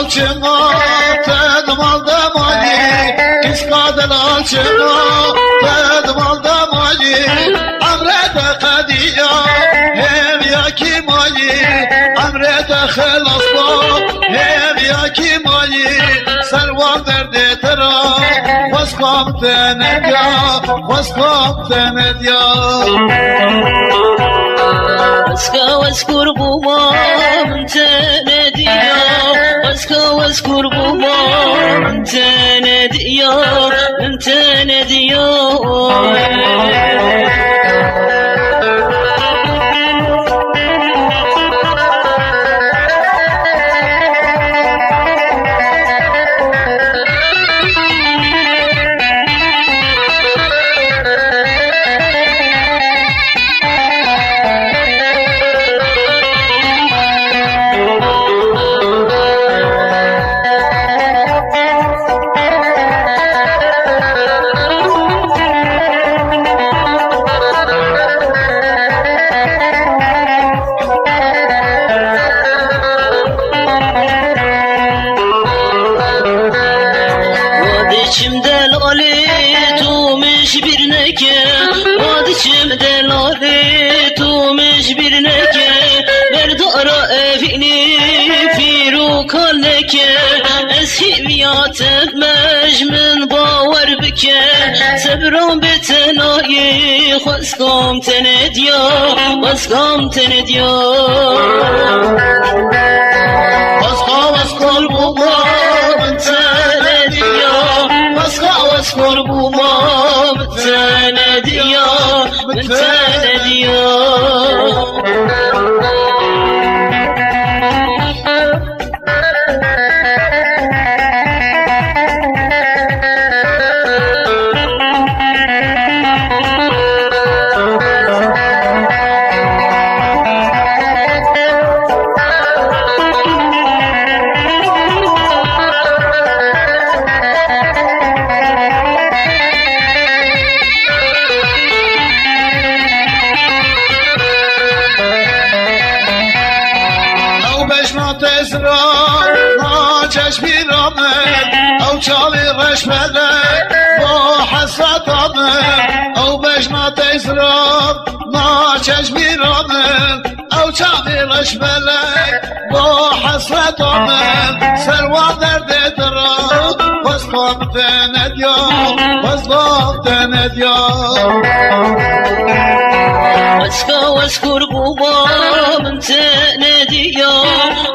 alçıma dedim aldım Ali, İskadel alçıma dedim aldım Ali, emrede kadiya hem ya kim Ali, emrede helas bak hem ya kim Ali, servan derdi tera vaskom tenet ya, vaskom tenet ya. Vaska vaskur bumam tenet ya, vaska vaskur bumam tenet ya, tenet ya. İçimde lale tuğmuş bir neke, içimde lale tuğmuş bir neke, berdara evini firukan leke, esiviyat etmez min baver bike, sebran betenayi khwaskam tenet ya, khwaskam tenet ya. Vaskal bumam tenet ya, vaskal bumam tenet ya, tenet ya. چشمی رامن او چاوی رشمله با حسرت آمن او بجنات اسرام ما چشمی رامن او چاوی رشمله با حسرت آمن سروان درد درام واسقام تند یا واسقام تند یا واسقا واسكر بوبام تند یا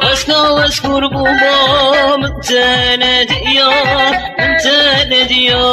واسقا واسكر بوبام تند یا تند یا.